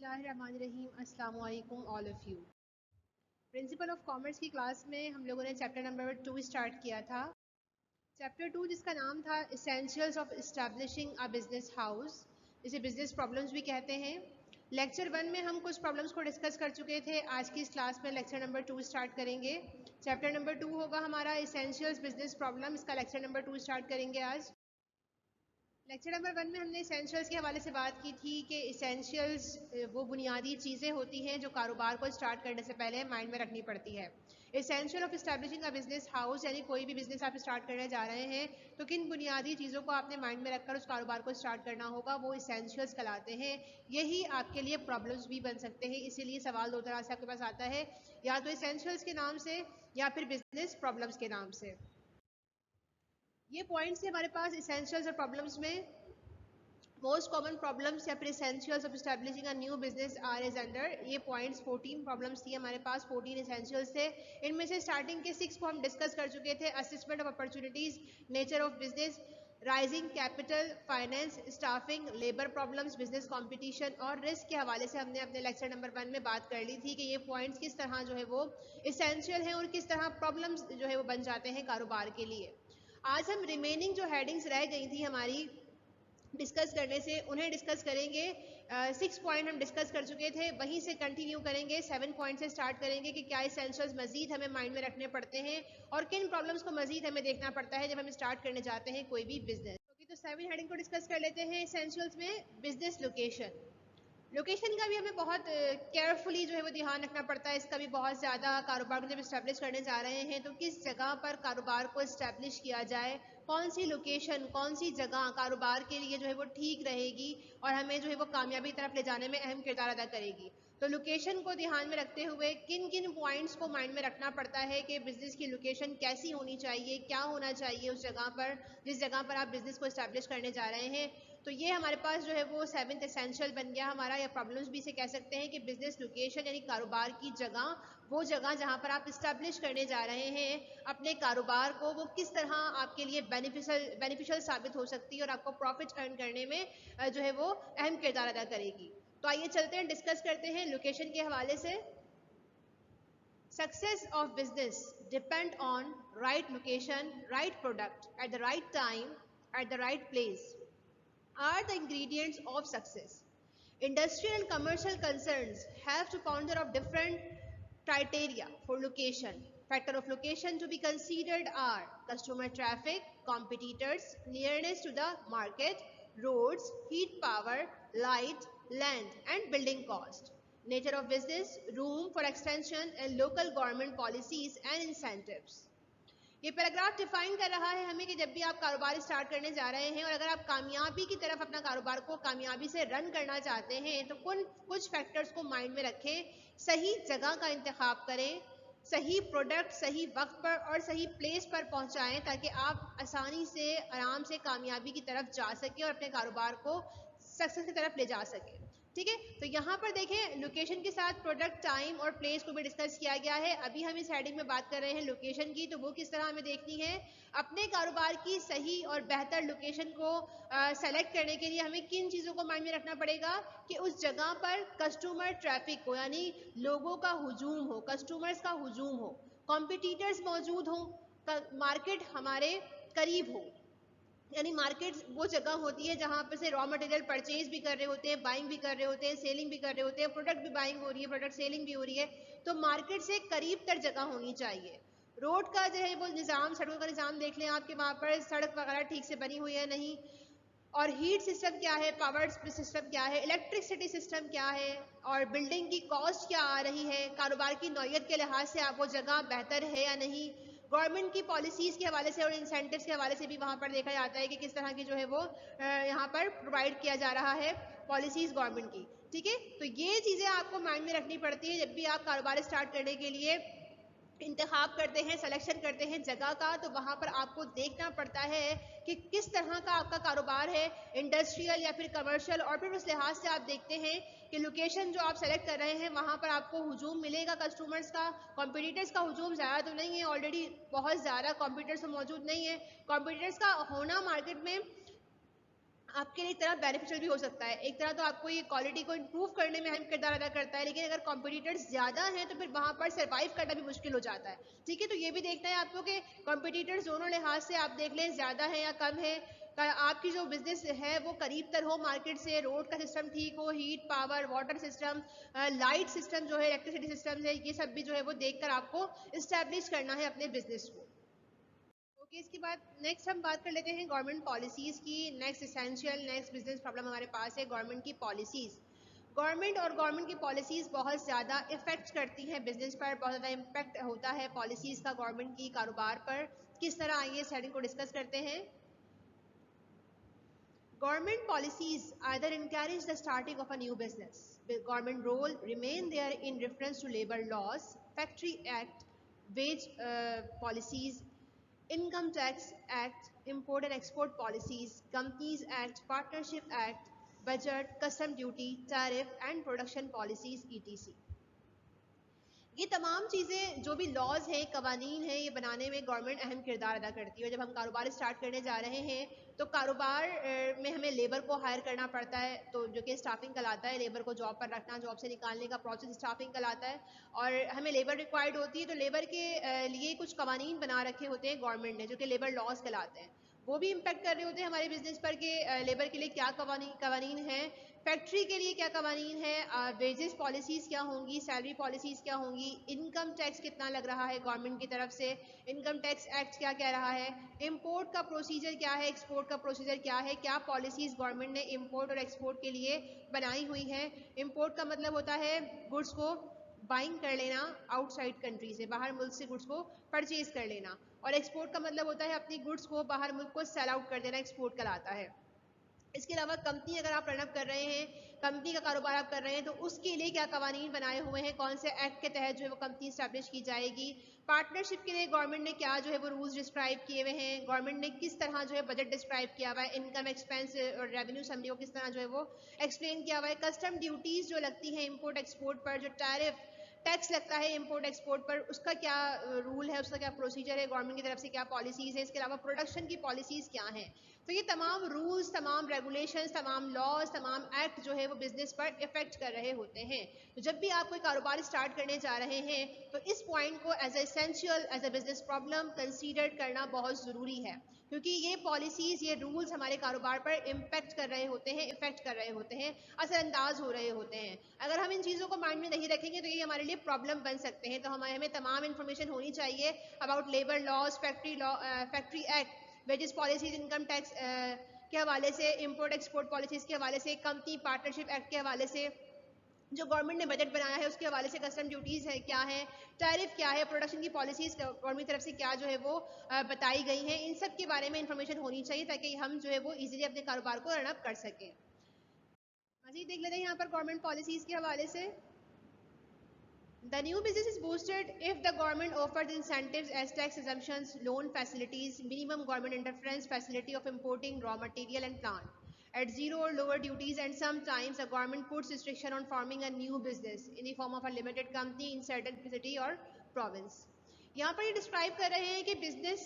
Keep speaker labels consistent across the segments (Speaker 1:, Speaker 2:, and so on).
Speaker 1: बिस्मिल्लाहिर्रहमानिर्रहीम अस्सलाम वालेकुम all of you. Principle of commerce की क्लास में हम लोगों ने चैप्टर नंबर 2 स्टार्ट किया था। चैप्टर 2 जिसका नाम था essentials of establishing a business house, जिसे बिजनेस प्रॉब्लम्स भी कहते हैं। लेक्चर 1 में हम कुछ प्रॉब्लम्स को डिस्कस कर चुके थे। आज की इस क्लास में लेक्चर नंबर 2 स्टार्ट करेंगे। चैप्टर नंबर 2 होगा हमारा एसेंशियल्स बिजनेस प्रॉब्लम। इसका लेक्चर नंबर 2 स्टार्ट करेंगे आज। लेक्चर नंबर 1 में हमने इसेंशियल्स के हवाले से बात की थी कि इसेंशियल्स वो बुनियादी चीज़ें होती हैं जो कारोबार को स्टार्ट करने से पहले माइंड में रखनी पड़ती है। Essential of establishing a business house, यानी कोई भी बिजनेस आप स्टार्ट करने जा रहे हैं तो किन बुनियादी चीज़ों को आपने माइंड में रखकर उस कारोबार को स्टार्ट करना होगा, वो इसेंशियल्स कहलाते हैं। यही आपके लिए प्रॉब्लम्स भी बन सकते हैं, इसीलिए सवाल दो तरह से आपके पास आता है, या तो इसेंशियल्स के नाम से या फिर बिजनेस प्रॉब्लम्स के नाम से। ये पॉइंट्स है हमारे पास इसेंशियल्स और प्रॉब्लम्स में। मोस्ट कॉमन प्रॉब्लम्स या फिर essentials of establishing a new business are is under. ये पॉइंट्स 14 प्रॉब्लम्स थी हमारे पास, 14 एसेंशियल्स थे। इनमें से स्टार्टिंग के 6 को हम डिस्कस कर चुके थे। Assessment of opportunities, nature of business, rising capital, finance, staffing, labour problems, business competition और रिस्क के हवाले से हमने अपने लेक्चर नंबर 1 में बात कर ली थी कि ये पॉइंट्स किस तरह जो है वो एसेंशियल हैं और किस तरह प्रॉब्लम्स जो है वो बन जाते हैं कारोबार के लिए। आज हम रिमेनिंग जो हेडिंग्स रह गई थी हमारी डिस्कस करने से, उन्हें डिस्कस करेंगे। 6 पॉइंट हम डिस्कस कर चुके थे, वहीं से कंटिन्यू करेंगे। 7 पॉइंट से स्टार्ट करेंगे कि क्या एसेंशियल्स मजीद हमें माइंड में रखने पड़ते हैं और किन प्रॉब्लम्स को मजीद हमें देखना पड़ता है जब हम स्टार्ट करने जाते हैं कोई भी बिजनेस। तो 7 हेडिंग को डिस्कस कर लेते हैं। एसेंशियल्स में बिजनेस लोकेशन। लोकेशन का भी हमें बहुत केयरफुली जो है वो ध्यान रखना पड़ता है। इसका भी बहुत ज़्यादा, कारोबार को जब इस्टेब्लिश करने जा रहे हैं तो किस जगह पर कारोबार को इस्टेब्लिश किया जाए, कौन सी लोकेशन, कौन सी जगह कारोबार के लिए जो है वो ठीक रहेगी और हमें जो है वो कामयाबी की तरफ ले जाने में अहम किरदार अदा करेगी। तो लोकेशन को ध्यान में रखते हुए किन किन पॉइंट्स को माइंड में रखना पड़ता है कि बिजनेस की लोकेशन कैसी होनी चाहिए, क्या होना चाहिए उस जगह पर जिस जगह पर आप बिजनेस को इस्टेब्लिश करने जा रहे हैं। तो ये हमारे पास जो है वो 7th एसेंशियल बन गया हमारा, या प्रॉब्लम्स भी से कह सकते हैं कि बिजनेस लोकेशन यानी कारोबार की जगह, वो जगह जहां पर आप इस्टेब्लिश करने जा रहे हैं अपने कारोबार को, वो किस तरह आपके लिए बेनिफिशियल साबित हो सकती है और आपको प्रॉफिट अर्न करने में जो है वो अहम किरदार अदा करेगी। तो आइए चलते हैं, डिस्कस करते हैं लोकेशन के हवाले से। Success of business depend on right location, right product at the right time, at the right place are the ingredients of success. Industrial and commercial concerns have to ponder of different criteria for location. Factor of location to be considered are customer traffic, competitors, nearness to the market, roads, heat power, light, land and building cost. Nature of business, room for extension and local government policies and incentives. ये paragraph define कर रहा है हमें कि जब भी आप कारोबार स्टार्ट करने जा रहे हैं और अगर आप कामयाबी की तरफ अपना कारोबार को कामयाबी से रन करना चाहते हैं तो कुछ फैक्टर्स को माइंड में रखें। सही जगह का इंतखाब करें, सही प्रोडक्ट सही वक्त पर और सही प्लेस पर पहुंचाएं ताकि आप आसानी से, आराम से कामयाबी की तरफ जा सकें और अपने कारोबार को सक्सेस की तरफ ले जा सकें। ठीक है, तो यहाँ पर देखें लोकेशन के साथ प्रोडक्ट, टाइम और प्लेस को भी डिस्कस किया गया है। अभी हम इस हेडिंग में बात कर रहे हैं लोकेशन की, तो वो किस तरह हमें देखनी है। अपने कारोबार की सही और बेहतर लोकेशन को सेलेक्ट करने के लिए हमें किन चीज़ों को माइंड में रखना पड़ेगा कि उस जगह पर कस्टमर ट्रैफिक हो, यानी लोगों का हुजूम हो, कस्टमर्स का हुजूम हो, कॉम्पिटिटर्स मौजूद हो, मार्केट हमारे करीब हो। यानी मार्केट वो जगह होती है जहां पर से रॉ मटेरियल परचेज भी कर रहे होते हैं, बाइंग भी कर रहे होते हैं, सेलिंग भी कर रहे होते हैं, प्रोडक्ट भी बाइंग हो रही है, प्रोडक्ट सेलिंग भी हो रही है। तो मार्केट से करीब तर जगह होनी चाहिए। रोड का जो है वो निज़ाम, सड़कों का निज़ाम देख लें आपके वहाँ पर सड़क वगैरह ठीक से बनी हुई है नहीं, और हीट सिस्टम क्या है, पावर सिस्टम क्या है, इलेक्ट्रिसिटी सिस्टम क्या है, और बिल्डिंग की कॉस्ट क्या आ रही है, कारोबार की नौयत के लिहाज से आप वो जगह बेहतर है या नहीं, गवर्नमेंट की पॉलिसीज़ के हवाले से और इंसेंटिव्स के हवाले से भी वहाँ पर देखा जाता है कि किस तरह की जो है वो यहाँ पर प्रोवाइड किया जा रहा है पॉलिसीज़ गवर्नमेंट की। ठीक है, तो ये चीज़ें आपको माइंड में रखनी पड़ती है जब भी आप कारोबार स्टार्ट करने के लिए इंतखाब करते हैं, सिलेक्शन करते हैं जगह का। तो वहाँ पर आपको देखना पड़ता है कि किस तरह का आपका कारोबार है, इंडस्ट्रियल या फिर कमर्शियल, और फिर उस लिहाज से आप देखते हैं कि लोकेशन जो आप सेलेक्ट कर रहे हैं वहाँ पर आपको हुजूम मिलेगा कस्टमर्स का, कॉम्पिटिटर्स का हुजूम ज़्यादा तो नहीं है, ऑलरेडी बहुत ज़्यादा कॉम्पिटिटर्स तो मौजूद नहीं है। कॉम्पिटिटर्स का होना मार्केट में आपके लिए एक तरह बेनिफिशियल भी हो सकता है। एक तरह तो आपको ये क्वालिटी को इंप्रूव करने में अहम किरदार अदा करता है, लेकिन अगर कॉम्पिटिटर्स ज़्यादा हैं तो फिर वहाँ पर सर्वाइव करना भी मुश्किल हो जाता है। ठीक है, तो ये भी देखना है आपको कि कॉम्पिटिटर्स दोनों लिहाज से आप देख लें ज़्यादा है या कम है, आपकी जो बिजनेस है वो करीब तर हो मार्केट से, रोड का सिस्टम ठीक हो, heat power water system, light system जो है, इलेक्ट्रिसिटी सिस्टम है, ये सब भी जो है वो देखकर आपको इस्टेब्लिश करना है अपने बिजनेस को। ओके, इसके बाद नेक्स्ट हम बात कर लेते हैं गवर्नमेंट पॉलिसीज़ की। Next essential next business problem हमारे पास है गवर्नमेंट की पॉलिसीज़। गवर्नमेंट की पॉलिसीज़ बहुत ज़्यादा इफेक्ट करती हैं बिजनेस पर, बहुत ज़्यादा इम्पैक्ट होता है पॉलिसीज़ का गवर्नमेंट की कारोबार पर। किस तरह, आइए इस हेडिंग को डिस्कस करते हैं। Government policies either encourage the starting of a new business. The government role remain there in reference to labor laws, Factory Act, wage policies, Income Tax Act, Import and Export policies, Companies Act, Partnership Act, Budget, Custom Duty, Tariff and Production policies, etc. ये तमाम चीज़ें जो भी laws हैं, कवानीन हैं, ये बनाने में गवर्नमेंट अहम किरदार अदा करती है। जब हम कारोबार स्टार्ट करने जा रहे हैं तो कारोबार में हमें लेबर को हायर करना पड़ता है, तो जो कि स्टाफिंग कहलाता है। लेबर को जॉब पर रखना, जॉब से निकालने का प्रोसेस स्टाफिंग कहलाता है। और हमें लेबर रिक्वायर्ड होती है, तो लेबर के लिए कुछ कवानीन बना रखे होते हैं गवर्नमेंट ने, जो कि लेबर लॉज कहलाते हैं। वो भी इम्पेक्ट कर रहे होते हैं हमारे बिजनेस पर कि लेबर के लिए क्या कवानीन है, फैक्ट्री के लिए क्या कवानीन है, वेजेस पॉलिसीज़ क्या होंगी, सैलरी पॉलिसीज़ क्या होंगी, इनकम टैक्स कितना लग रहा है गवर्नमेंट की तरफ से, इनकम टैक्स एक्ट क्या कह रहा है, इंपोर्ट का प्रोसीजर क्या है, एक्सपोर्ट का प्रोसीजर क्या है, क्या पॉलिसीज़ गवर्नमेंट ने इंपोर्ट और एक्सपोर्ट के लिए बनाई हुई हैं। इंपोर्ट का मतलब होता है गुड्स को बाइंग कर लेना आउटसाइड कंट्री से, बाहर मुल्क से गुड्स को परचेज कर लेना, और एक्सपोर्ट का मतलब होता है अपनी गुड्स को बाहर मुल्क को सेल आउट कर देना, एक्सपोर्ट कहलाता है। इसके अलावा कंपनी अगर आप रनअप कर रहे हैं, कंपनी का कारोबार आप कर रहे हैं, तो उसके लिए क्या कवानीन बनाए हुए हैं, कौन से एक्ट के तहत जो है वो कंपनी स्टैब्लिश की जाएगी। पार्टनरशिप के लिए गवर्नमेंट ने क्या जो है वो रूल्स डिस्क्राइब किए हुए हैं, गवर्नमेंट ने किस तरह जो है बजट डिस्क्राइब किया हुआ है, इनकम एक्सपेंस और रेवेन्यू समरी को किस तरह जो है वो एक्सप्लेन किया हुआ है। कस्टम ड्यूटीज जो लगती हैं इम्पोर्ट एक्सपोर्ट पर, जो टैरिफ टैक्स लगता है इंपोर्ट एक्सपोर्ट पर, उसका क्या रूल है, उसका क्या प्रोसीजर है, गवर्नमेंट की तरफ से क्या पॉलिसीज़ है। इसके अलावा प्रोडक्शन की पॉलिसीज़ क्या हैं। तो ये तमाम रूल्स, तमाम रेगुलेशंस, तमाम लॉज, तमाम एक्ट जो है वो बिजनेस पर इफेक्ट कर रहे होते हैं। तो जब भी आप कोई कारोबार स्टार्ट करने जा रहे हैं तो इस पॉइंट को as essential, as a business problem consider करना बहुत ज़रूरी है, क्योंकि ये पॉलिसीज़, ये रूल्स हमारे कारोबार पर इम्पेक्ट कर रहे होते हैं, इफेक्ट कर रहे होते हैं, असरअंदाज हो रहे होते हैं। अगर हम इन चीज़ों को माइंड में नहीं रखेंगे तो ये हमारे लिए प्रॉब्लम बन सकते हैं। तो हमें तमाम इन्फॉर्मेशन होनी चाहिए about labour laws, factory act, wages policies, income tax के हवाले से, इंपोर्ट एक्सपोर्ट पॉलिसीज के हवाले से, कंपनी पार्टनरशिप एक्ट के हवाले से, जो गवर्नमेंट ने बजट बनाया है उसके हवाले से, कस्टम ड्यूटीज़ है क्या है, टैरिफ क्या है, प्रोडक्शन की पॉलिसीज गवर्नमेंट की तरफ से क्या जो है वो बताई गई हैं। इन सब के बारे में इंफॉर्मेशन होनी चाहिए ताकि हम जो है वो इजीली अपने कारोबार को रन अप कर सकें। मज़ीद देख लेते हैं यहाँ पर गवर्नमेंट पॉलिसीज़ के हवाले से। The new business is boosted if the government offers incentives as tax exemptions, loan facilities, minimum government interference facility of importing raw material and plant at zero or lower duties, and sometimes the government puts restriction on forming a new business in the form of a limited company in certain city or province. यहाँ पर ये describe कर रहे हैं कि business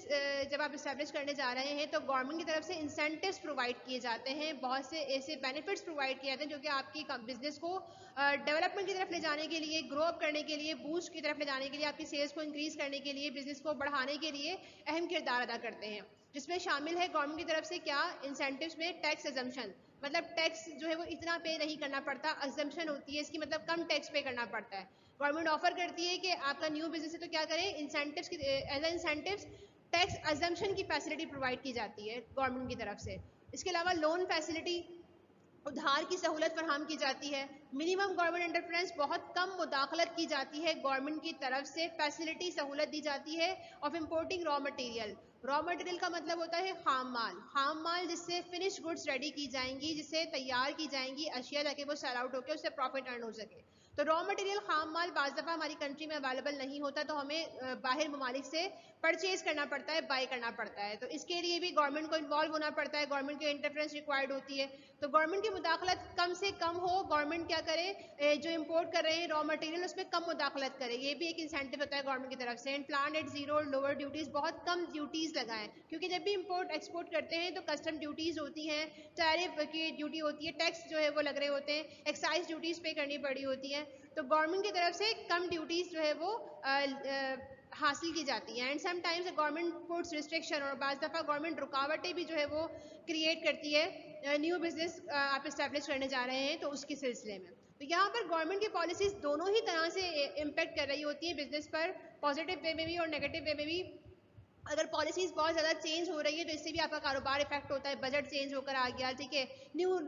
Speaker 1: जब आप establish करने जा रहे हैं तो गवर्नमेंट की तरफ से इंसेंटिव्स प्रोवाइड किए जाते हैं, बहुत से ऐसे बेनिफिट्स प्रोवाइड किए जाते हैं जो कि आपकी बिजनेस को डेवलपमेंट की तरफ ले जाने के लिए, ग्रो अप करने के लिए, बूस्ट की तरफ ले जाने के लिए, आपकी सेल्स को इंक्रीज करने के लिए, बिजनेस को बढ़ाने के लिए अहम किरदार अदा करते हैं। जिसमें शामिल है गवर्नमेंट की तरफ से क्या इंसेंटिव्स में टैक्स एजम्पशन, मतलब टैक्स जो है वो इतना पे नहीं करना पड़ता, एग्जम्पशन होती है इसकी, मतलब कम टैक्स पे करना पड़ता है। गवर्नमेंट ऑफर करती है कि आपका न्यू बिजनेस है तो क्या करें, incentives as a incentives tax exemption की फैसिलिटी प्रोवाइड की जाती है गवर्नमेंट की तरफ से। इसके अलावा लोन फैसिलिटी, उधार की सहूलत फराहम की जाती है। मिनिमम गवर्नमेंट इंटरफेरेंस, बहुत कम मुदाखलत की जाती है गवर्नमेंट की तरफ से, फैसिलिटी सहूलत दी जाती है of importing raw material. Raw material का मतलब होता है खाम माल, खाम माल जिससे फिनिश गुड्स रेडी की जाएंगी, जिससे तैयार की जाएंगी अशिया ताकि वो सेल आउट होकर उससे प्रॉफिट अर्न हो सके। तो रॉ मटेरियल खाम माल बाज़ दफ़ा हमारी कंट्री में अवेलेबल नहीं होता, तो हमें बाहर ममालिक से परचेज करना पड़ता है, बाय करना पड़ता है। तो इसके लिए भी गवर्नमेंट को इन्वॉल्व होना पड़ता है, गवर्नमेंट की इंटरफेरेंस रिक्वायर्ड होती है। तो गवर्नमेंट की मुदाखलत कम से कम हो, गवर्नमेंट क्या क्या करे, जो इम्पोर्ट कर रहे हैं रॉ मटेरियल उसमें कम मुदाखलत करे, ये भी एक इंसेंटिव होता है गवर्नमेंट की तरफ से। And plan at zero lower duties, बहुत कम ड्यूटीज लगाएं, क्योंकि जब भी इम्पोर्ट एक्सपोर्ट करते हैं तो कस्टम ड्यूटीज होती हैं, टैरिफ की ड्यूटी होती है, टैक्स जो है वो लग रहे होते हैं, एक्साइज ड्यूटीज पे करनी पड़ी होती है, तो गवर्नमेंट की तरफ से कम ड्यूटीज जो है वो हासिल की जाती है। And sometimes government puts restriction, और बाज़ दफ़ा गवर्नमेंट रुकावटें भी जो है वो क्रिएट करती है न्यू बिजनेस आप इस्टेब्लिश करने जा रहे हैं तो उसके सिलसिले में। तो यहाँ पर गवर्नमेंट की पॉलिसीज दोनों ही तरह से इम्पेक्ट कर रही होती है बिजनेस पर, पॉजिटिव वे में भी और नेगेटिव वे में भी। अगर पॉलिसीज बहुत ज़्यादा चेंज हो रही है तो इससे भी आपका कारोबार इफेक्ट होता है, बजट चेंज होकर आ गया, ठीक है, न्यू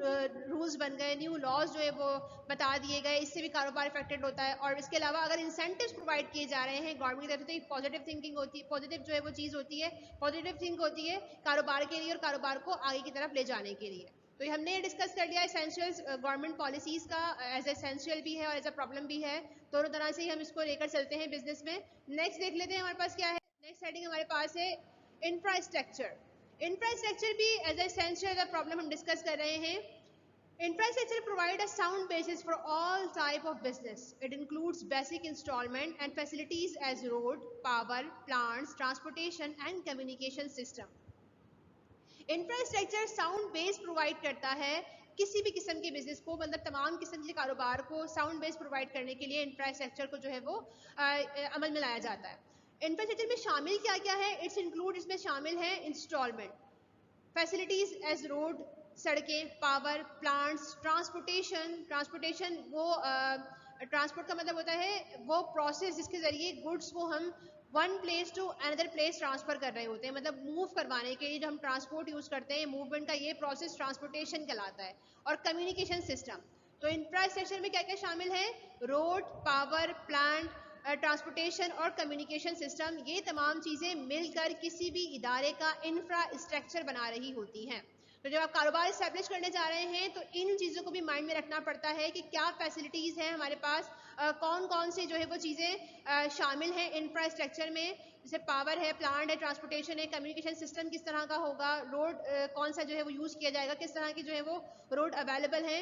Speaker 1: रूल्स बन गए, न्यू लॉज जो है वो बता दिए गए, इससे भी कारोबार इफेक्टेड होता है। और इसके अलावा अगर इंसेंटिव्स प्रोवाइड किए जा रहे हैं गवर्नमेंट की तरफ से, तो पॉजिटिव थिंकिंग होती है, पॉजिटिव जो है वो चीज़ होती है, पॉजिटिव थिंक होती है कारोबार के लिए और कारोबार को आगे की तरफ ले जाने के लिए। तो हमने डिस्कस कर लिया एसेंशियल्स गवर्नमेंट पॉलिसीज का, एज एसेंशियल भी है और एज अ प्रॉब्लम भी है, दोनों तरह से ही हम इसको लेकर चलते हैं बिजनेस में। नेक्स्ट देख लेते हैं हमारे पास क्या है। नेक्स्ट हेडिंग हमारे पास है इंफ्रास्ट्रक्चर। इंफ्रास्ट्रक्चर भी एज एसेंशियल प्रॉब्लम हम डिस्कस कर रहे हैं। Infrastructure provide a sound basis for all type of business. It includes basic installment and facilities as road, power, plants, transportation and communication system. Infrastructure sound base provide करता है किसी भी किस्म के बिजनेस को, मतलब तमाम किस्म के कारोबार को साउंड बेस प्रोवाइड करने के लिए इंफ्रास्ट्रक्चर को जो है वो अमल में लाया जाता है। इंफ्रास्ट्रक्चर में शामिल क्या क्या है, इट्स इंक्लूड, इसमें शामिल है इंस्टॉलमेंट, फैसिलिटीज एज रोड, सड़कें, पावर, प्लांट्स, ट्रांसपोर्टेशन वो ट्रांसपोर्ट का मतलब होता है वो प्रोसेस जिसके जरिए गुड्स को हम one place to another place transfer कर रहे होते हैं, मतलब मूव करवाने के लिए जो हम ट्रांसपोर्ट यूज करते हैं, मूवमेंट का ये प्रोसेस ट्रांसपोर्टेशन कहलाता है। और कम्युनिकेशन सिस्टम, तो इंफ्रास्ट्रक्चर में क्या क्या शामिल है, रोड, पावर, प्लांट, ट्रांसपोर्टेशन और कम्युनिकेशन सिस्टम, ये तमाम चीज़ें मिलकर किसी भी इदारे का इंफ्रास्ट्रक्चर बना रही होती हैं। तो जब आप कारोबार इस्टेब्लिश करने जा रहे हैं तो इन चीज़ों को भी माइंड में रखना पड़ता है कि क्या फैसिलिटीज़ हैं हमारे पास, कौन कौन सी जो है वो चीज़ें शामिल हैं इंफ्रास्ट्रक्चर में, जैसे पावर है, प्लांट है, ट्रांसपोर्टेशन है, कम्युनिकेशन सिस्टम किस तरह का होगा, रोड कौन सा जो है वो यूज़ किया जाएगा, किस तरह की जो है वो रोड अवेलेबल हैं।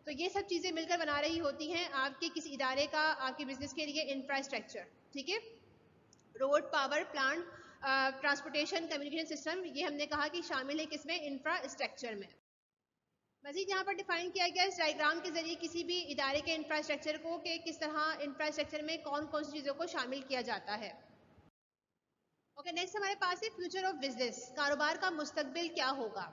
Speaker 1: तो ये सब चीज़ें मिलकर बना रही होती हैं आपके किसी इदारे का, आपके बिजनेस के लिए इंफ्रास्ट्रक्चर, ठीक है। Road, power, plant, transportation, communication system, ये हमने कहा कि शामिल है किसमें, इंफ्रास्ट्रक्चर में। मजीद यहाँ पर डिफाइन किया गया इस डायग्राम के जरिए किसी भी इदारे के इंफ्रास्ट्रक्चर को कि किस तरह इंफ्रास्ट्रक्चर में कौन कौन सी चीज़ों को शामिल किया जाता है। ओके, नेक्स्ट हमारे पास है फ्यूचर ऑफ बिजनेस, कारोबार का मुस्तकबिल क्या होगा।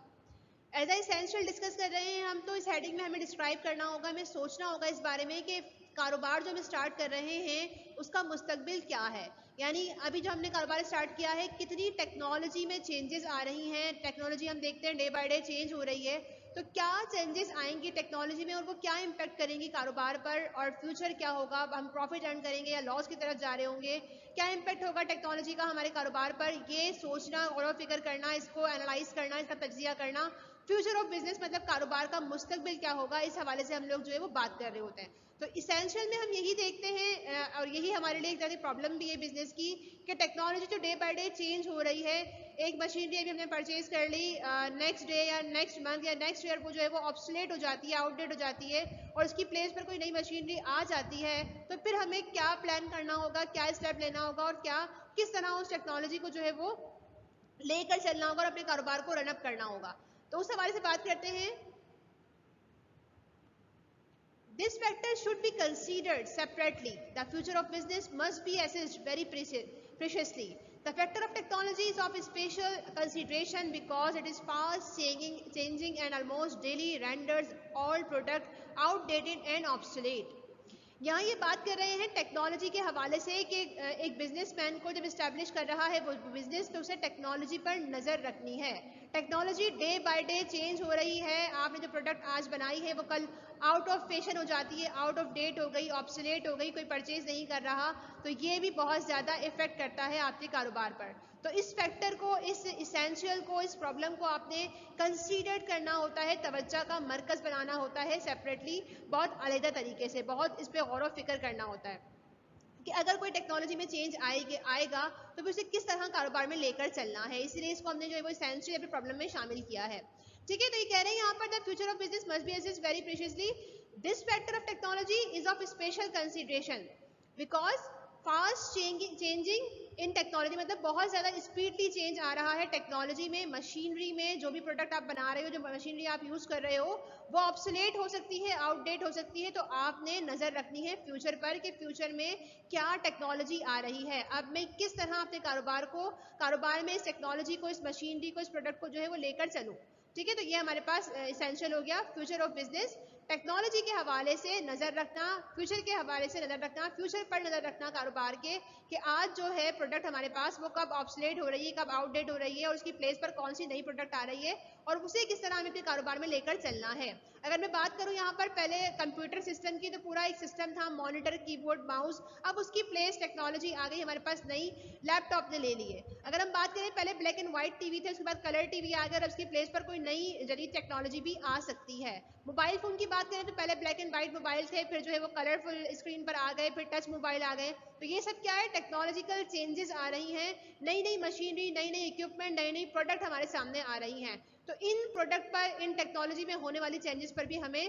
Speaker 1: एज ए एसेंशियल डिस्कस कर रहे हैं हम, तो इस हेडिंग में हमें डिस्क्राइब करना होगा, हमें सोचना होगा इस बारे में कि कारोबार जो हम स्टार्ट कर रहे हैं उसका मुस्तकबिल क्या है। यानी अभी जो हमने कारोबार स्टार्ट किया है, कितनी टेक्नोलॉजी में चेंजेस आ रही हैं, टेक्नोलॉजी हम देखते हैं डे बाय डे चेंज हो रही है, तो क्या चेंजेस आएंगी टेक्नोलॉजी में और वो क्या इम्पेक्ट करेंगी कारोबार पर, और फ्यूचर क्या होगा, हम प्रॉफिट अर्न करेंगे या लॉस की तरफ जा रहे होंगे, क्या इम्पेक्ट होगा टेक्नोलॉजी का हमारे कारोबार पर, ये सोचना, गौर फिक्र करना, इसको एनालाइज करना, इसका तज्जिया करना। फ्यूचर ऑफ बिजनेस मतलब कारोबार का मुस्तकबिल क्या होगा, इस हवाले से हम लोग जो है वो बात कर रहे होते हैं। तो इसेंशियल में हम यही देखते हैं और यही हमारे लिए एक तरह की प्रॉब्लम भी है बिजनेस की, कि टेक्नोलॉजी जो डे बाय डे चेंज हो रही है, एक मशीनरी अभी हमने परचेज कर ली, नेक्स्ट डे या नेक्स्ट मंथ या नेक्स्ट ईयर वो जो है वो ऑब्सोलेट हो जाती है, आउटडेट हो जाती है, और उसकी प्लेस पर कोई नई मशीनरी आ जाती है, तो फिर हमें क्या प्लान करना होगा, क्या स्टेप लेना होगा और क्या किस तरह उस टेक्नोलॉजी को जो है वो लेकर चलना होगा और अपने कारोबार को रनअप करना होगा। तो उस हवाले से बात करते हैं। This factor should be considered separately. The future of business must be assessed very preciously. The factor of technology is of special consideration because it is fast changing and almost daily renders all product outdated and obsolete. यहाँ ये बात कर रहे हैं technology के हवाले से कि एक बिजनेसमैन को जब इस्टेब्लिश कर रहा है वो बिजनेस, तो उसे टेक्नोलॉजी पर नज़र रखनी है। Technology day by day change हो रही है, आपने जो प्रोडक्ट आज बनाई है वो कल आउट ऑफ फैशन हो जाती है, आउट ऑफ डेट हो गई, ऑब्सोलेट हो गई, कोई परचेज नहीं कर रहा, तो ये भी बहुत ज़्यादा इफेक्ट करता है आपके कारोबार पर। तो इस फैक्टर को, इस इसेंशियल को, इस प्रॉब्लम को आपने कंसीडर करना होता है, तवज्जो का मरकज़ बनाना होता है सेपरेटली, बहुत अलग तरीके से, बहुत इस पर गौर व फिक्र करना होता है कि अगर कोई टेक्नोलॉजी में चेंज आएगा तो फिर उसे किस तरह कारोबार में लेकर चलना है। इसलिए इसको हमने जो है वो इसेंशियल अपने प्रॉब्लम में शामिल किया है, ठीक है। तो ये कह रहे हैं यहाँ पर the future of business must be assessed very preciously. This factor of technology is of special consideration because fast changing in technology, मतलब बहुत ज़्यादा स्पीडली चेंज आ रहा है टेक्नोलॉजी में, मशीनरी में। जो भी प्रोडक्ट आप बना रहे हो, जो मशीनरी आप यूज़ कर रहे हो, वो ऑब्सोलेट हो सकती है, आउटडेट हो सकती है। तो आपने नज़र रखनी है फ्यूचर पर कि फ्यूचर में क्या टेक्नोलॉजी आ रही है। अब मैं किस तरह अपने कारोबार में इस टेक्नोलॉजी को, इस मशीनरी को, इस प्रोडक्ट को जो है वो लेकर चलूँ। ठीक है, तो ये हमारे पास एसेंशियल हो गया। फ्यूचर ऑफ बिजनेस, टेक्नोलॉजी के हवाले से नजर रखना, फ्यूचर के हवाले से नजर रखना, फ्यूचर पर नजर रखना कारोबार के, कि आज जो है प्रोडक्ट हमारे पास वो कब ऑब्सोलेट हो रही है, कब आउटडेट हो रही है, और उसकी प्लेस पर कौन सी नई प्रोडक्ट आ रही है, और उसे किस तरह हमें अपने कारोबार में लेकर चलना है। अगर मैं बात करूं यहाँ पर पहले कंप्यूटर सिस्टम की, तो पूरा एक सिस्टम था, मॉनिटर, कीबोर्ड, माउस। अब उसकी प्लेस टेक्नोलॉजी आ गई हमारे पास, नई लैपटॉप ने ले ली है। अगर हम बात करें, पहले ब्लैक एंड व्हाइट टीवी थे, उसके बाद कलर टीवी आ गया, और उसकी प्लेस पर कोई नई जदीद टेक्नोलॉजी भी आ सकती है। मोबाइल फोन की बात करें तो पहले ब्लैक एंड व्हाइट मोबाइल थे, फिर जो है वो कलरफुल स्क्रीन पर आ गए, फिर टच मोबाइल आ गए। तो ये सब क्या है, टेक्नोलॉजिकल चेंजेस आ रही हैं, नई नई मशीनरी, नई नई इक्विपमेंट, नई नई प्रोडक्ट हमारे सामने आ रही हैं। तो इन प्रोडक्ट पर, इन टेक्नोलॉजी में होने वाली चेंजेस पर भी हमें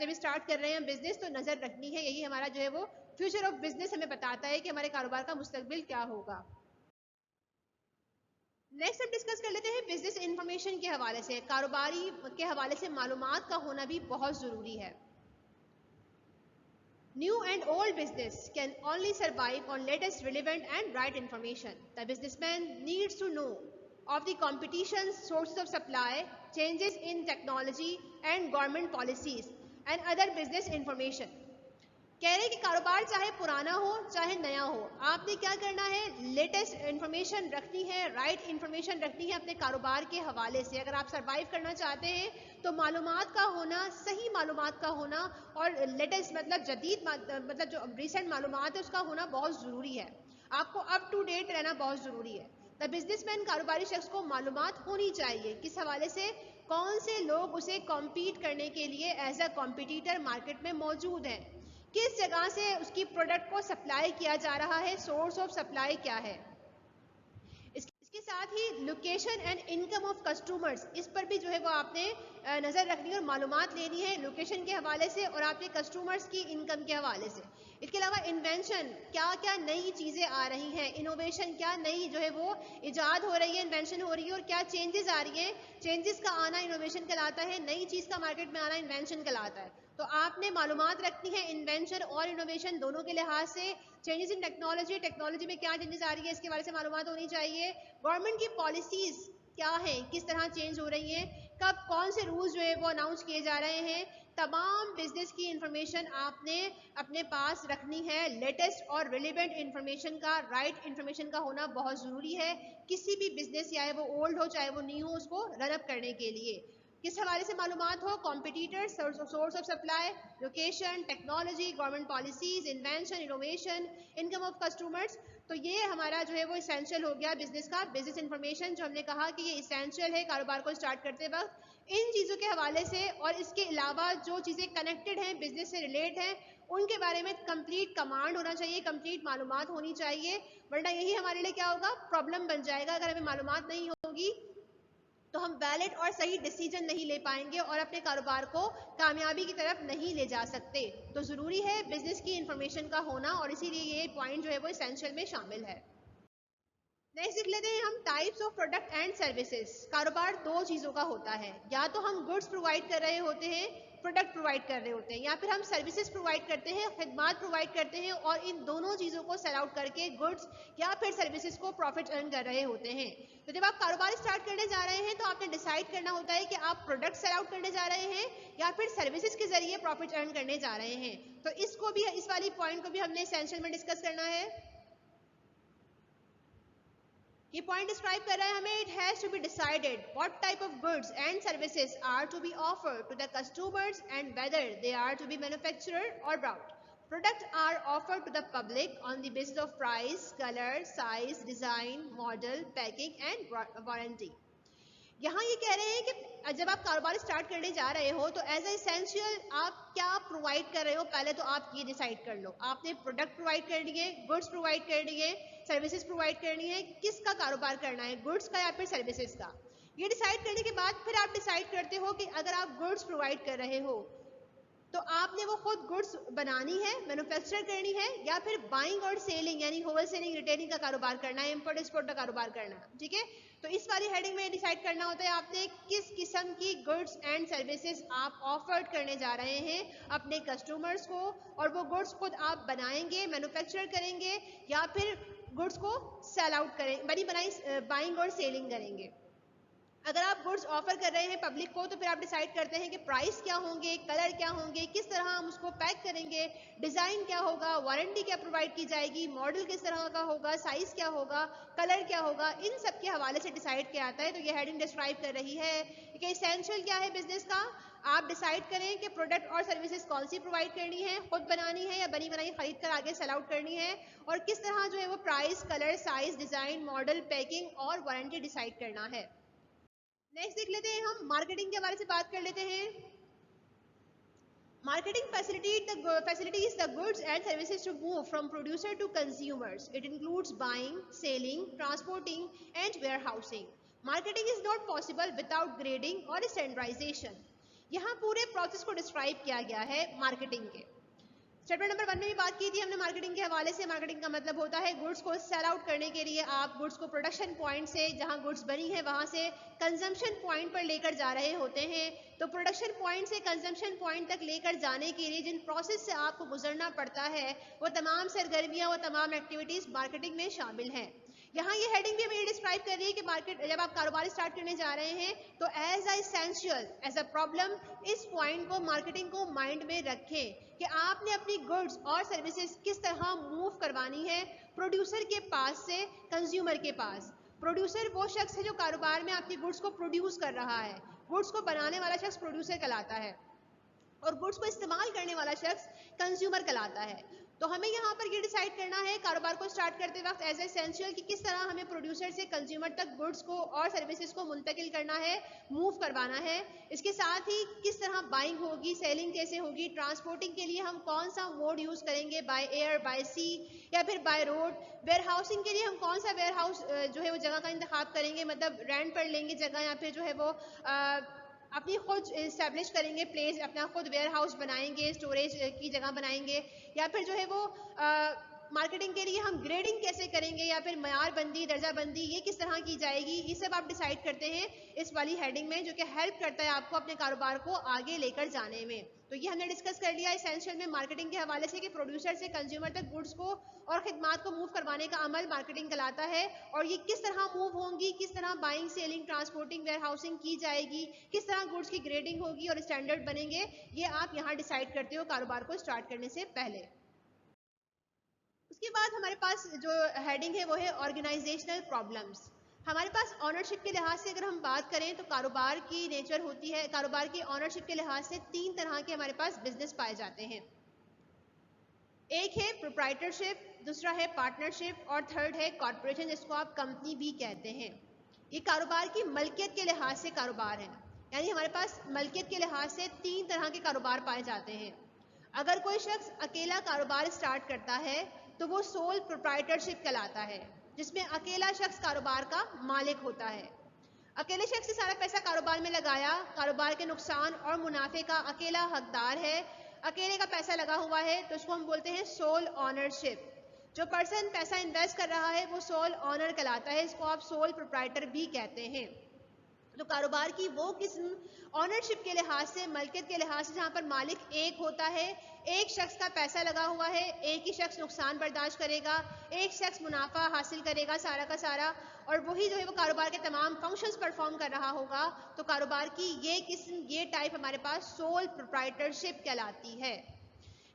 Speaker 1: जब स्टार्ट कर रहे हैं बिजनेस, तो नजर रखनी है। यही हमारा जो है वो फ्यूचर ऑफ बिजनेस हमें बताता है कि हमारे कारोबार का मुस्तकबिल क्या होगा। नेक्स्ट हम डिस्कस कर लेते हैं बिजनेस इंफॉर्मेशन के हवाले से। कारोबारी के हवाले से मालूमात का होना भी बहुत जरूरी है। New and old business can only survive on latest, relevant and right information. The businessman needs to know of the competition, sources of supply, changes in technology and government policies and other business information. कह रहे कि कारोबार चाहे पुराना हो चाहे नया हो, आपने क्या करना है, लेटेस्ट इन्फॉर्मेशन रखनी है, राइट इन्फॉर्मेशन रखनी है अपने कारोबार के हवाले से। अगर आप सरवाइव करना चाहते हैं तो मालूमात का होना, सही मालूमात का होना, और लेटेस्ट मतलब जदीद, मतलब जो रिसेंट मालूमात है उसका होना बहुत ज़रूरी है। आपको अप टू डेट रहना बहुत ज़रूरी है। द बिजनेसमैन, कारोबारी शख्स को मालूमात होनी चाहिए, किस हवाले से, कौन से लोग उसे कॉम्पीट करने के लिए एज अ कॉम्पिटिटर मार्केट में मौजूद हैं, किस जगह से उसकी प्रोडक्ट को सप्लाई किया जा रहा है, सोर्स ऑफ सप्लाई क्या है। इसके साथ ही location and income of customers, इस पर भी जो है वो आपने नज़र रखनी है और मालूमात लेनी है, लोकेशन के हवाले से और आपके कस्टमर्स की इनकम के हवाले से। इसके अलावा इन्वेंशन, क्या क्या नई चीज़ें आ रही हैं, इनोवेशन, क्या नई जो है वो इजाद हो रही है, इन्वेंशन हो रही है, और क्या चेंजेस आ रही हैं। चेंजेस का आना इनोवेशन कहलाता है, नई चीज़ का मार्केट में आना इन्वेंशन कहलाता है। तो आपने मालूमात रखनी है इन्वेंशन और इनोवेशन दोनों के लिहाज से। चेंजेस इन टेक्नोलॉजी, टेक्नोलॉजी में क्या चेंजेस आ रही है इसके बारे से मालूमात होनी चाहिए। गवर्नमेंट की पॉलिसीज क्या है, किस तरह चेंज हो रही हैं, कब कौन से रूल्स जो है वो अनाउंस किए जा रहे हैं, तमाम बिजनेस की इंफॉर्मेशन आपने अपने पास रखनी है। लेटेस्ट और रिलेवेंट इंफॉर्मेशन का, राइट इंफॉर्मेशन का होना बहुत ज़रूरी है किसी भी बिजनेस, चाहे वो ओल्ड हो चाहे वो न्यू हो, उसको रन अप करने के लिए। किस हवाले से मालूमात हो, competitors, source of supply, location, technology, government policies, invention, innovation, income of customers. तो ये हमारा जो है वो इसेंशियल हो गया बिजनेस का, बिजनेस इंफॉर्मेशन, जो हमने कहा कि ये इसेंशियल है कारोबार को स्टार्ट करते वक्त। इन चीज़ों के हवाले से और इसके अलावा जो चीज़ें कनेक्टेड हैं, बिजनेस से रिलेट हैं, उनके बारे में कंप्लीट कमांड होना चाहिए, कंप्लीट मालूमात होनी चाहिए, वरना यही हमारे लिए क्या होगा, प्रॉब्लम बन जाएगा। अगर हमें मालूमात नहीं होगी तो हम वैलिड और सही डिसीजन नहीं ले पाएंगे और अपने कारोबार को कामयाबी की तरफ नहीं ले जा सकते। तो ज़रूरी है बिजनेस की इंफॉर्मेशन का होना, और इसीलिए ये पॉइंट जो है वो एसेंशियल में शामिल है। नेक्स्ट देख लेते हैं हम types of product and services. कारोबार दो चीज़ों का होता है, या तो हम गुड्स प्रोवाइड कर रहे होते हैं, प्रोडक्ट प्रोवाइड कर रहे होते हैं, या फिर हम सर्विसेज प्रोवाइड करते हैं, खिदमात प्रोवाइड करते हैं, और इन दोनों चीज़ों को सेल आउट करके गुड्स या फिर सर्विसेज को प्रॉफिट अर्न कर रहे होते हैं। तो जब आप कारोबार स्टार्ट करने जा रहे हैं तो आपने डिसाइड करना होता है कि आप प्रोडक्ट सेल आउट करने जा रहे हैं या फिर सर्विसेज के जरिए प्रॉफिट अर्न करने जा रहे हैं। तो इसको भी, इस वाली पॉइंट को भी हमने एसेंशियल में डिस्कस करना है। ये पॉइंट डिस्क्राइब कर रहा है हमें, it has to be decided what type of goods and services are to be offered to the customers and whether they are to be manufacturer और brought. Products are offered to the public on the basis of price, color, size, design, model, packing and warranty. यहाँ ये कह रहे हैं कि जब आप कारोबार स्टार्ट करने जा रहे हो तो एज एसेंशियल आप क्या प्रोवाइड कर रहे हो, पहले तो आप ये डिसाइड कर लो। आपने प्रोडक्ट प्रोवाइड कर दिए, गुड्स प्रोवाइड कर दिए, सर्विसेज प्रोवाइड करनी है, किसका कारोबार करना है, गुड्स का या फिर सर्विसेज का। ये डिसाइड करने के बाद फिर आप डिसाइड करते हो कि अगर आप गुड्स प्रोवाइड कर रहे हो तो आपने वो खुद गुड्स बनानी है, मैन्युफैक्चर करनी है, या फिर बाइंग और सेलिंग यानी होलसेलिंग रिटेलिंग का कारोबार करना है, इंपोर्ट एक्सपोर्ट का कारोबार करना है, ठीक है। तो इस वाली हेडिंग में डिसाइड करना होता है आपने किस किस्म की गुड्स एंड सर्विसेज आप ऑफर्ड करने जा रहे हैं अपने कस्टमर्स को, और वो गुड्स खुद आप बनाएंगे, मैन्युफैक्चर करेंगे, या फिर गुड्स को सेल आउट करें, बनी बनाई बाइंग और सेलिंग करेंगे। अगर आप गुड्स ऑफर कर रहे हैं पब्लिक को तो फिर आप डिसाइड करते हैं कि प्राइस क्या होंगे, कलर क्या होंगे, किस तरह हम उसको पैक करेंगे, डिजाइन क्या होगा, वारंटी क्या प्रोवाइड की जाएगी, मॉडल किस तरह का होगा, साइज क्या होगा, कलर क्या होगा, इन सब के हवाले से डिसाइड किया जाता है। तो ये हेडिंग डिस्क्राइब कर रही है कि एसेंशियल क्या है बिजनेस का। आप डिसाइड करें कि प्रोडक्ट और सर्विसेज कौन सी प्रोवाइड करनी है, खुद बनानी है या बनी बनाई खरीद कर आगे सेल आउट करनी है, और किस तरह जो है वो price, colour, size, design, model, packing और वारंटी डिसाइड करना है। नेक्स्ट देख लेते हैं, हम मार्केटिंग के बारे में बात कर लेते हैं। Marketing facilitates the goods and services to move from producer to consumers. It includes buying, selling, transporting, and warehousing. Marketing is not possible without grading or standardization. यहाँ पूरे प्रोसेस को डिस्क्राइब किया गया है मार्केटिंग के। चैप्टर नंबर 1 में भी बात की थी हमने मार्केटिंग के हवाले से। मार्केटिंग का मतलब होता है गुड्स को सेल आउट करने के लिए आप गुड्स को प्रोडक्शन पॉइंट से, जहां गुड्स बनी है वहां से कंजम्पशन पॉइंट पर लेकर जा रहे होते हैं। तो प्रोडक्शन पॉइंट से कंजम्पशन पॉइंट तक लेकर जाने के लिए जिन प्रोसेस से आपको गुजरना पड़ता है वो तमाम सरगर्मियां, वो तमाम एक्टिविटीज मार्केटिंग में शामिल हैं। यहाँ ये हेडिंग भी हमें ये डिस्क्राइब कर रही है कि मार्केट जब आप कारोबार स्टार्ट करने जा रहे हैं तो as a essential, as a problem, इस पॉइंट को, मार्केटिंग को माइंड में रखें कि आपने अपनी गुड्स और सर्विसेज किस तरह मूव करवानी है प्रोड्यूसर के पास से कंज्यूमर के पास। प्रोड्यूसर वो शख्स है जो कारोबार में आपकी गुड्स को प्रोड्यूस कर रहा है, गुड्स को बनाने वाला शख्स प्रोड्यूसर कहलाता है, और गुड्स को इस्तेमाल करने वाला शख्स कंज्यूमर कहलाता है। तो हमें यहाँ पर ये डिसाइड करना है कारोबार को स्टार्ट करते वक्त एज एसेंशियल कि किस तरह हमें प्रोड्यूसर से कंज्यूमर तक गुड्स को और सर्विसेज को मुंतकिल करना है, मूव करवाना है। इसके साथ ही किस तरह बाइंग होगी, सेलिंग कैसे होगी, ट्रांसपोर्टिंग के लिए हम कौन सा मोड यूज करेंगे, बाय एयर, बाय सी या फिर बाय रोड। वेयर हाउसिंग के लिए हम कौन सा वेयर हाउस जो है वो जगह का इंतखाब करेंगे, मतलब रेंट पर लेंगे जगह या फिर जो है वो अपनी खुद इस्टेब्लिश करेंगे प्लेस, अपना खुद वेयर हाउस बनाएंगे, स्टोरेज की जगह बनाएंगे, या फिर जो है वो मार्केटिंग के लिए हम ग्रेडिंग कैसे करेंगे या फिर मयार बंदी, दर्जा बंदी ये किस तरह की जाएगी, ये सब आप डिसाइड करते हैं इस वाली हेडिंग में, जो कि हेल्प करता है आपको अपने कारोबार को आगे लेकर जाने में। तो ये हमने डिस्कस कर लिया एसेंशियल में मार्केटिंग के हवाले से कि प्रोड्यूसर से कंज्यूमर तक गुड्स को और खिदमात को मूव करवाने का अमल मार्केटिंग कहलाता है, और ये किस तरह मूव होंगी, किस तरह buying, selling, transporting, warehousing की जाएगी, किस तरह गुड्स की ग्रेडिंग होगी और स्टैंडर्ड बनेंगे, ये आप यहाँ डिसाइड करते हो कारोबार को स्टार्ट करने से पहले। उसके बाद हमारे पास जो हेडिंग है वो है ऑर्गेनाइजेशनल प्रॉब्लम्स। हमारे पास ऑनरशिप के लिहाज से अगर हम बात करें तो कारोबार की नेचर होती है, कारोबार की ऑनरशिप के लिहाज से 3 तरह के हमारे पास बिजनेस पाए जाते हैं। एक है प्रोप्राइटरशिप, दूसरा है पार्टनरशिप और थर्ड है कॉर्पोरेशन, जिसको आप कंपनी भी कहते हैं। ये कारोबार की मलकियत के लिहाज से कारोबार है, यानी हमारे पास मलकियत के लिहाज से 3 तरह के कारोबार पाए जाते हैं। अगर कोई शख्स अकेला कारोबार स्टार्ट करता है तो वो सोल प्रोप्राइटरशिप कहलाता है, जिसमें अकेला शख्स कारोबार का मालिक होता है। अकेले शख्स ने सारा पैसा कारोबार में लगाया, कारोबार के नुकसान और मुनाफे का अकेला हकदार है, अकेले का पैसा लगा हुआ है, तो उसको हम बोलते हैं सोल ऑनरशिप। जो पर्सन पैसा इन्वेस्ट कर रहा है वो सोल ऑनर कहलाता है, इसको आप सोल प्रोप्राइटर भी कहते हैं। तो कारोबार की वो किस्म ऑनरशिप के लिहाज से, मलकियत के लिहाज से, जहां पर मालिक एक होता है, एक शख्स का पैसा लगा हुआ है, एक ही शख्स नुकसान बर्दाश्त करेगा, एक शख्स मुनाफा हासिल करेगा सारा का सारा, और वही जो है वो कारोबार के तमाम फंक्शंस परफॉर्म कर रहा होगा। तो कारोबार की ये किस्म, ये टाइप हमारे पास सोल प्रोप्राइटरशिप कहलाती है।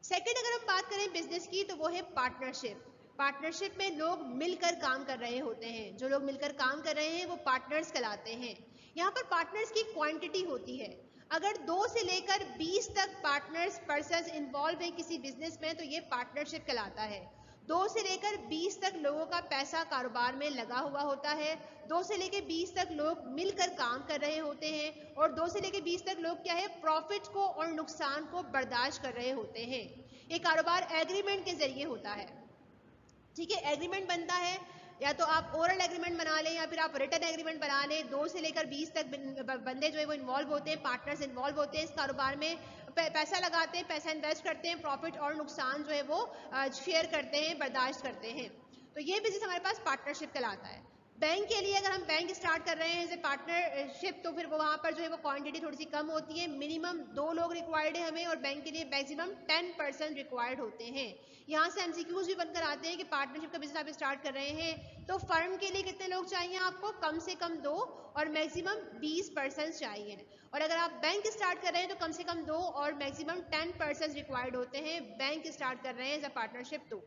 Speaker 1: सेकंड, अगर हम बात करें बिजनेस की तो वो है पार्टनरशिप। पार्टनरशिप में लोग मिलकर काम कर रहे होते हैं, जो लोग मिलकर काम कर रहे हैं वो पार्टनर्स कहलाते हैं। यहाँ पर पार्टनर्स की क्वांटिटी होती है, अगर 2 से लेकर 20 तक पार्टनर्स पर्संस इन्वॉल्व हैं किसी बिजनेस में तो ये पार्टनरशिप कहलाता है। 2 से लेकर 20 तक लोगों का पैसा कारोबार में लगा हुआ होता है, 2 से लेकर 20 तक लोग मिलकर काम कर रहे होते हैं, और 2 से लेकर 20 तक लोग क्या है, प्रॉफिट को और नुकसान को बर्दाश्त कर रहे होते हैं। ये कारोबार एग्रीमेंट के जरिए होता है, ठीक है। एग्रीमेंट बनता है, या तो आप ओरल एग्रीमेंट बना लें या फिर आप रिटन एग्रीमेंट बना लें। 2 से लेकर 20 तक बंदे जो है वो इन्वॉल्व होते हैं, पार्टनर्स इन्वॉल्व होते हैं इस कारोबार में, पैसा लगाते हैं, पैसा इन्वेस्ट करते हैं, प्रॉफिट और नुकसान जो है वो शेयर करते हैं, बर्दाश्त करते हैं। तो ये बिजनेस हमारे पास पार्टनरशिप कहलाता है। बैंक के लिए अगर हम बैंक स्टार्ट कर रहे हैं एज ए पार्टनरशिप, तो फिर वो वहाँ पर जो है वो क्वांटिटी थोड़ी सी कम होती है, मिनिमम 2 लोग रिक्वायर्ड है हमें, और बैंक के लिए मैक्सिमम 10% रिक्वायर्ड होते हैं। यहाँ से एमसीक्यूज भी बनकर आते हैं कि पार्टनरशिप का बिजनेस आप स्टार्ट कर रहे हैं तो फर्म के लिए कितने लोग चाहिए आपको, कम से कम 2 और मैक्सिमम 20% चाहिए। और अगर आप बैंक स्टार्ट कर रहे हैं तो कम से कम 2 और मैक्सिमम 10% रिक्वायर्ड होते हैं, बैंक स्टार्ट कर रहे हैं एज अ पार्टनरशिप तो।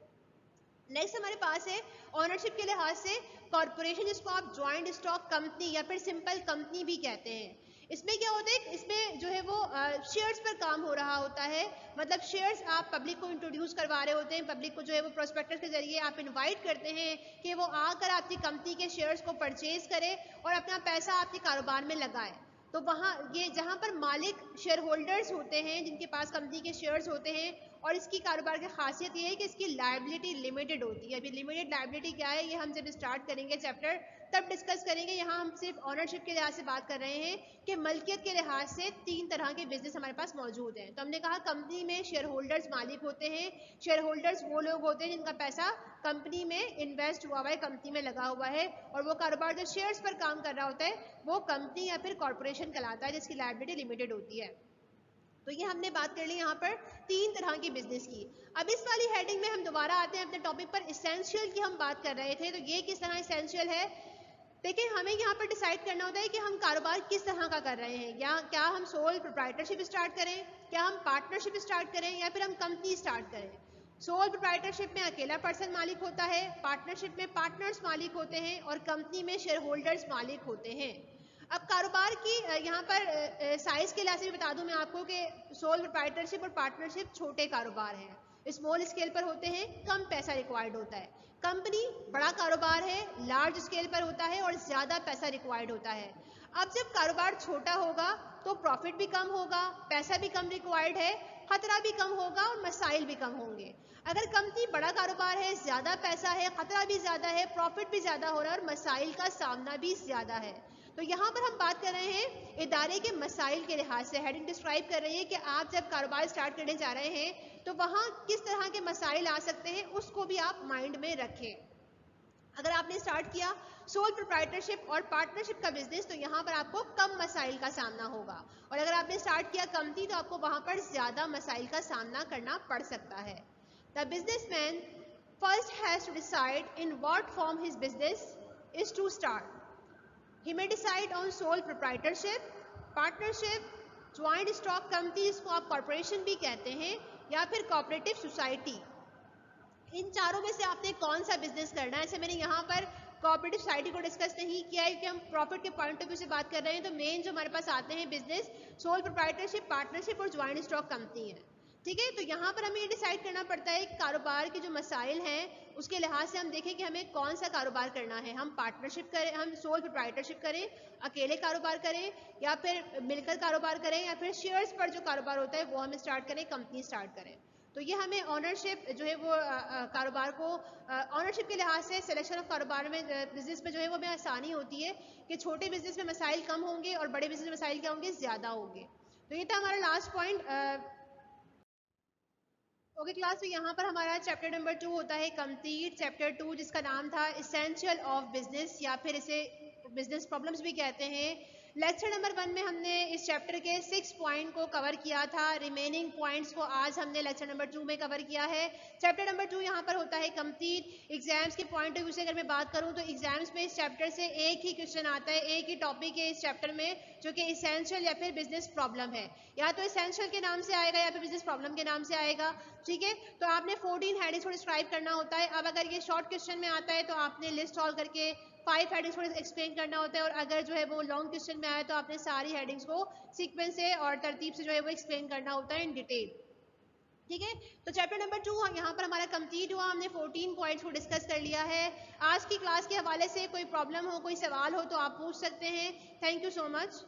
Speaker 1: नेक्स्ट हमारे पास है ओनरशिप के लिहाज से कॉर्पोरेशन, जिसको आप ज्वाइंट स्टॉक कंपनी या फिर सिंपल कंपनी भी कहते हैं। इसमें क्या होता है, इसमें जो है वो शेयर्स पर काम हो रहा होता है, मतलब शेयर्स आप पब्लिक को इंट्रोड्यूस करवा रहे होते हैं, पब्लिक को जो है वो प्रोस्पेक्टस के जरिए आप इनवाइट करते हैं कि वो आकर आपकी कंपनी के शेयर्स को परचेज करे और अपना पैसा आपके कारोबार में लगाए। तो वहाँ ये जहाँ पर मालिक शेयर होल्डर्स होते हैं, जिनके पास कंपनी के शेयर्स होते हैं, और इसकी कारोबार की खासियत ये है कि इसकी लायबिलिटी लिमिटेड होती है। अभी लिमिटेड लायबिलिटी क्या है ये हम जब स्टार्ट करेंगे चैप्टर तब डिस्कस करेंगे। यहाँ हम सिर्फ ओनरशिप के लिहाज से बात कर रहे हैं कि मलकियत के लिहाज से 3 तरह के बिजनेस हमारे पास मौजूद हैं। तो हमने कहा कंपनी में शेयर होल्डर्स मालिक होते हैं। शेयर होल्डर्स वो लोग होते हैं जिनका पैसा कंपनी में इन्वेस्ट हुआ है, कंपनी में लगा हुआ है, और वो कारोबार जो शेयर्स पर काम कर रहा होता है वो कंपनी या फिर कॉर्पोरेशन कहलाता है, जिसकी लायबिलिटी लिमिटेड होती है। तो ये हमने बात कर ली यहाँ पर 3 तरह की बिजनेस की। अब इस वाली हेडिंग में हम दोबारा आते हैं अपने टॉपिक पर, एसेंशियल की हम बात कर रहे थे। तो ये किस तरह एसेंशियल है, देखिए हमें यहाँ पर डिसाइड करना होता है कि हम कारोबार किस तरह का कर रहे हैं, या क्या हम सोल प्रोप्राइटरशिप स्टार्ट करें, क्या हम पार्टनरशिप स्टार्ट करें, या फिर हम कंपनी स्टार्ट करें। सोल प्रोप्राइटरशिप में अकेला पर्सन मालिक होता है, पार्टनरशिप में पार्टनर्स मालिक होते हैं, और कंपनी में शेयर होल्डर्स मालिक होते हैं। अब कारोबार की यहाँ पर साइज के लिहाज से भी बता दूं मैं आपको कि सोल प्रोप्राइटरशिप और पार्टनरशिप छोटे कारोबार हैं, स्मॉल स्केल पर होते हैं, कम पैसा रिक्वायर्ड होता है। कंपनी बड़ा कारोबार है, लार्ज स्केल पर होता है और ज़्यादा पैसा रिक्वायर्ड होता है। अब जब कारोबार छोटा होगा तो प्रॉफिट भी कम होगा, पैसा भी कम रिक्वायर्ड है, खतरा भी कम होगा और मसाइल भी कम होंगे। अगर कंपनी बड़ा कारोबार है, ज़्यादा पैसा है, खतरा भी ज़्यादा है, प्रॉफिट भी ज़्यादा हो रहा है और मसाइल का सामना भी ज़्यादा है। तो यहाँ पर हम बात कर रहे हैं इदारे के मसाइल के लिहाज से। हेडिंग डिस्क्राइब कर रही है कि आप जब कारोबार स्टार्ट करने जा रहे हैं तो वहाँ किस तरह के मसाइल आ सकते हैं, उसको भी आप माइंड में रखें। अगर आपने स्टार्ट किया सोल प्रोप्राइटरशिप और पार्टनरशिप का बिजनेस तो यहाँ पर आपको कम मसाइल का सामना होगा, और अगर आपने स्टार्ट किया कंपनी तो आपको वहाँ पर ज़्यादा मसाइल का सामना करना पड़ सकता है। The businessman first has to decide in what form his business is to start. He may decide on sole proprietorship, partnership, joint stock company जिसको आप कॉर्पोरेशन भी कहते हैं, या फिर कोऑपरेटिव सोसाइटी। इन चारों में से आपने कौन सा बिजनेस करना है। ऐसे मैंने यहाँ पर कोऑपरेटिव सोसाइटी को डिस्कस नहीं किया है क्योंकि हम प्रॉफिट के पॉइंट ऑफ व्यू से बात कर रहे हैं। तो मेन जो हमारे पास आते हैं बिजनेस सोल प्रोप्राइटरशिप, पार्टनरशिप और ज्वाइंट स्टॉक कंपनी है। ठीक है, तो यहाँ पर हमें ये डिसाइड करना पड़ता है कारोबार के जो मसाइल हैं उसके लिहाज से हम देखें कि हमें कौन सा कारोबार करना है। हम पार्टनरशिप करें, हम सोल प्रोप्राइटरशिप करें, अकेले कारोबार करें, या फिर मिलकर कारोबार करें, या फिर शेयर्स पर जो कारोबार होता है वो हम स्टार्ट करें, कंपनी स्टार्ट करें। तो ये हमें ऑनरशिप जो है वो कारोबार को ऑनरशिप के लिहाज से सिलेक्शन ऑफ कारोबार में बिजनेस में जो है वो हमें आसानी होती है कि छोटे बिजनेस में मसाइल कम होंगे और बड़े बिजनेस में मसाइल क्या होंगे, ज़्यादा होंगे। तो ये था हमारा लास्ट पॉइंट। ओके क्लास, तो यहाँ पर हमारा चैप्टर नंबर 2 होता है कंप्लीट। चैप्टर 2 जिसका नाम था एसेंशियल ऑफ बिजनेस, या फिर इसे बिजनेस प्रॉब्लम्स भी कहते हैं। लेक्चर नंबर 1 में हमने इस चैप्टर के 6 पॉइंट को कवर किया था। रिमेनिंग पॉइंट्स को आज हमने लेक्चर नंबर 2 में कवर किया है। चैप्टर नंबर 2 यहाँ पर होता है कंप्लीट। एग्जाम्स के पॉइंट ऑफ व्यू से अगर मैं बात करूँ तो एग्जाम्स में इस चैप्टर से एक ही क्वेश्चन आता है, एक ही टॉपिक है इस चैप्टर में जो कि एसेंशियल या फिर बिजनेस प्रॉब्लम है। या तो एसेंशियल के नाम से आएगा या फिर बिजनेस प्रॉब्लम के नाम से आएगा। ठीक है, तो आपने 14 हेडिंग्स को डिस्क्राइब करना होता है। अब अगर ये शॉर्ट क्वेश्चन में आता है तो आपने लिस्ट सॉल्व करके 5 हेडिंग्स को एक्सप्लेन करना होता है, और अगर जो है वो लॉन्ग क्वेश्चन में आया तो आपने सारी हेडिंग्स को सीक्वेंस से और तरतीब से जो है वो एक्सप्लेन करना होता है इन डिटेल। ठीक है, तो चैप्टर नंबर 2 यहाँ पर हमारा कंप्लीट हुआ। हमने 14 पॉइंट्स को डिस्कस कर लिया है। आज की क्लास के हवाले से कोई प्रॉब्लम हो, कोई सवाल हो तो आप पूछ सकते हैं। Thank you so much.